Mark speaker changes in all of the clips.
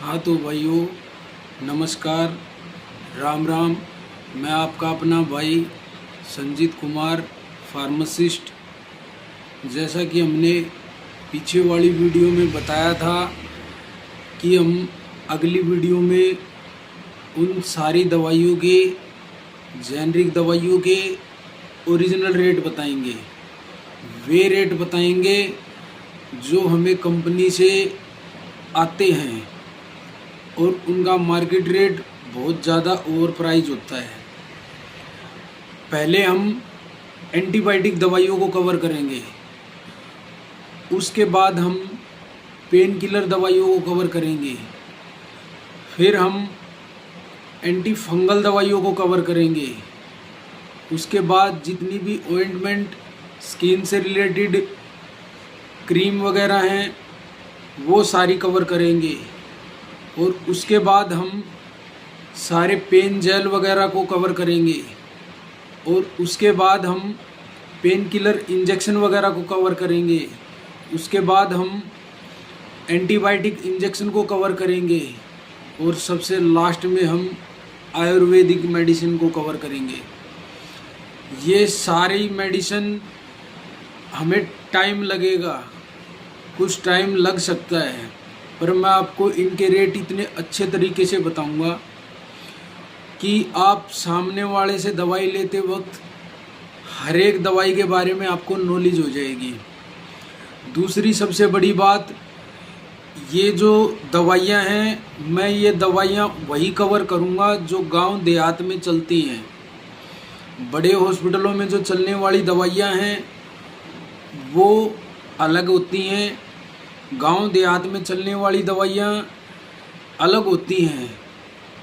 Speaker 1: हाँ तो भाइयों, नमस्कार, राम राम। मैं आपका अपना भाई संजीत कुमार, फार्मासिस्ट। जैसा कि हमने पीछे वाली वीडियो में बताया था कि हम अगली वीडियो में उन सारी दवाइयों के, जेनरिक दवाइयों के ओरिजिनल रेट बताएंगे। वे रेट बताएंगे जो हमें कंपनी से आते हैं और उनका मार्केट रेट बहुत ज़्यादा ओवर प्राइस होता है। पहले हम एंटीबायोटिक दवाइयों को कवर करेंगे, उसके बाद हम पेन किलर दवाइयों को कवर करेंगे, फिर हम एंटी फंगल दवाइयों को कवर करेंगे, उसके बाद जितनी भी ऑइंटमेंट, स्किन से रिलेटेड क्रीम वगैरह हैं वो सारी कवर करेंगे, और उसके बाद हम सारे पेन जेल वगैरह को कवर करेंगे, और उसके बाद हम पेन किलर इंजेक्शन वगैरह को कवर करेंगे, उसके बाद हम एंटीबायोटिक इंजेक्शन को कवर करेंगे, और सबसे लास्ट में हम आयुर्वेदिक मेडिसिन को कवर करेंगे। ये सारी मेडिसिन हमें टाइम लगेगा, कुछ टाइम लग सकता है, पर मैं आपको इनके रेट इतने अच्छे तरीके से बताऊंगा कि आप सामने वाले से दवाई लेते वक्त हर एक दवाई के बारे में आपको नॉलेज हो जाएगी। दूसरी सबसे बड़ी बात, ये जो दवाइयाँ हैं, मैं ये दवाइयाँ वही कवर करूँगा जो गांव देहात में चलती हैं। बड़े हॉस्पिटलों में जो चलने वाली दवाइयाँ हैं वो अलग होती हैं, गांव देहात में चलने वाली दवाइयाँ अलग होती हैं।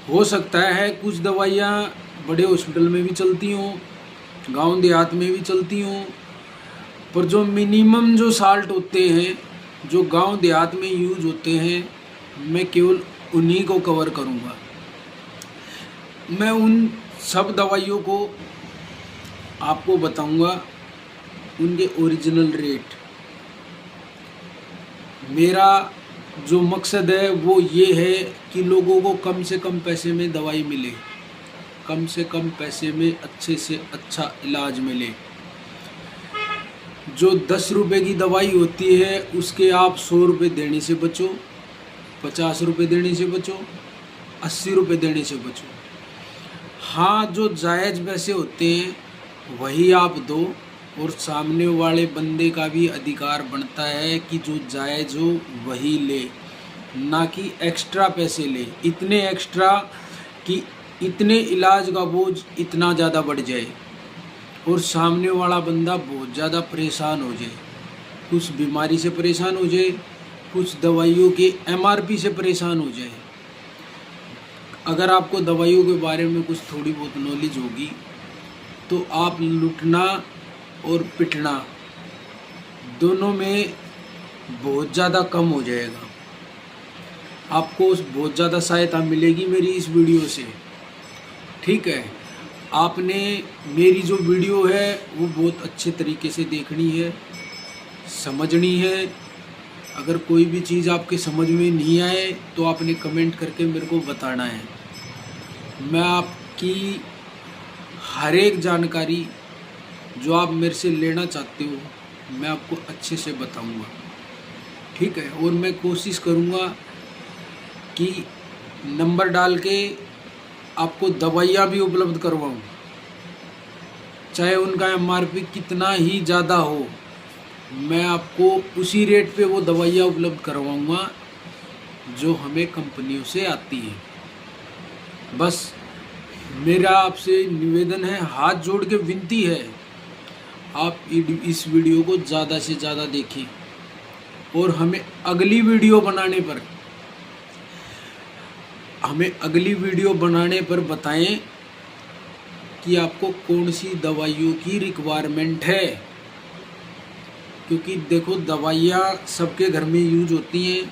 Speaker 1: हो सकता है कुछ दवाइयाँ बड़े हॉस्पिटल में भी चलती हों, गांव देहात में भी चलती हों, पर जो मिनिमम जो साल्ट होते हैं जो गांव देहात में यूज होते हैं, मैं केवल उन्हीं को कवर करूँगा। मैं उन सब दवाइयों को आपको बताऊँगा उनके ओरिजिनल रेट। मेरा जो मकसद है वो ये है कि लोगों को कम से कम पैसे में दवाई मिले, कम से कम पैसे में अच्छे से अच्छा इलाज मिले। जो 10 रुपये की दवाई होती है उसके आप 100 रुपये देने से बचो, 50 रुपये देने से बचो, 80 रुपये देने से बचो। हाँ, जो जायज़ पैसे होते हैं वही आप दो, और सामने वाले बंदे का भी अधिकार बनता है कि जो जायज़ हो वही ले, ना कि एक्स्ट्रा पैसे ले, इतने एक्स्ट्रा कि इतने इलाज का बोझ इतना ज़्यादा बढ़ जाए और सामने वाला बंदा बहुत ज़्यादा परेशान हो जाए। कुछ बीमारी से परेशान हो जाए, कुछ दवाइयों के MRP से परेशान हो जाए। अगर आपको दवाइयों के बारे में कुछ थोड़ी बहुत नॉलेज होगी तो आप लूटना और पिटना दोनों में बहुत ज़्यादा कम हो जाएगा। आपको बहुत ज़्यादा सहायता मिलेगी मेरी इस वीडियो से। ठीक है, आपने मेरी जो वीडियो है वो बहुत अच्छे तरीके से देखनी है, समझनी है। अगर कोई भी चीज़ आपके समझ में नहीं आए तो आपने कमेंट करके मेरे को बताना है। मैं आपकी हर एक जानकारी जो आप मेरे से लेना चाहते हो मैं आपको अच्छे से बताऊंगा। ठीक है, और मैं कोशिश करूंगा कि नंबर डाल के आपको दवाइयाँ भी उपलब्ध करवाऊं, चाहे उनका MRP कितना ही ज़्यादा हो, मैं आपको उसी रेट पे वो दवाइयाँ उपलब्ध करवाऊंगा जो हमें कंपनियों से आती हैं। बस मेरा आपसे निवेदन है, हाथ जोड़ के विनती है, आप इस वीडियो को ज़्यादा से ज़्यादा देखें और हमें अगली वीडियो बनाने पर बताएं कि आपको कौन सी दवाइयों की रिक्वायरमेंट है। क्योंकि देखो, दवाइयाँ सबके घर में यूज होती हैं,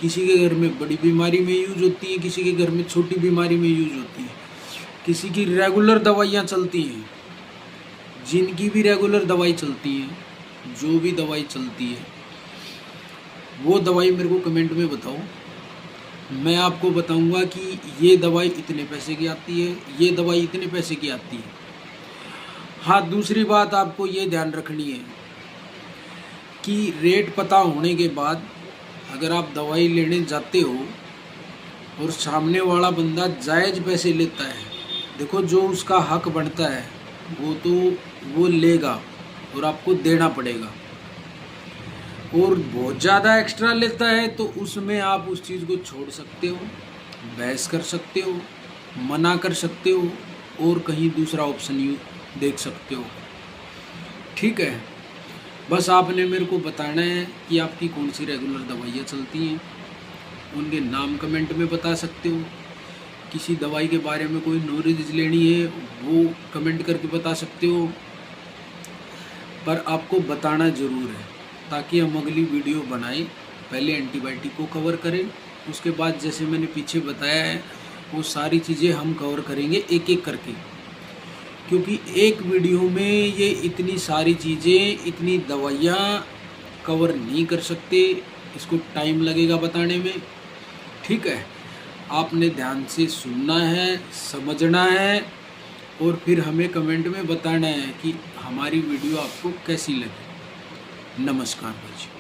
Speaker 1: किसी के घर में बड़ी बीमारी में यूज होती हैं, किसी के घर में छोटी बीमारी में यूज होती है, किसी की रेगुलर दवाइयाँ चलती हैं। जिनकी भी रेगुलर दवाई चलती है, जो भी दवाई चलती है वो दवाई मेरे को कमेंट में बताओ, मैं आपको बताऊंगा कि ये दवाई इतने पैसे की आती है, ये दवाई इतने पैसे की आती है। हाँ, दूसरी बात आपको ये ध्यान रखनी है कि रेट पता होने के बाद अगर आप दवाई लेने जाते हो और सामने वाला बंदा जायज़ पैसे लेता है, देखो जो उसका हक बनता है वो तो वो लेगा और आपको देना पड़ेगा। और बहुत ज़्यादा एक्स्ट्रा लेता है तो उसमें आप उस चीज़ को छोड़ सकते हो, बहस कर सकते हो, मना कर सकते हो और कहीं दूसरा ऑप्शन देख सकते हो। ठीक है, बस आपने मेरे को बताना है कि आपकी कौन सी रेगुलर दवाइयाँ चलती हैं, उनके नाम कमेंट में बता सकते हो। किसी दवाई के बारे में कोई नॉलेज लेनी है वो कमेंट करके बता सकते हो, पर आपको बताना ज़रूर है ताकि हम अगली वीडियो बनाएं। पहले एंटीबायोटिक को कवर करें, उसके बाद जैसे मैंने पीछे बताया है वो सारी चीज़ें हम कवर करेंगे एक एक करके, क्योंकि एक वीडियो में ये इतनी सारी चीज़ें, इतनी दवाइयाँ कवर नहीं कर सकते, इसको टाइम लगेगा बताने में। ठीक है, आपने ध्यान से सुनना है, समझना है और फिर हमें कमेंट में बताना है कि हमारी वीडियो आपको कैसी लगी। नमस्कार बच्चों।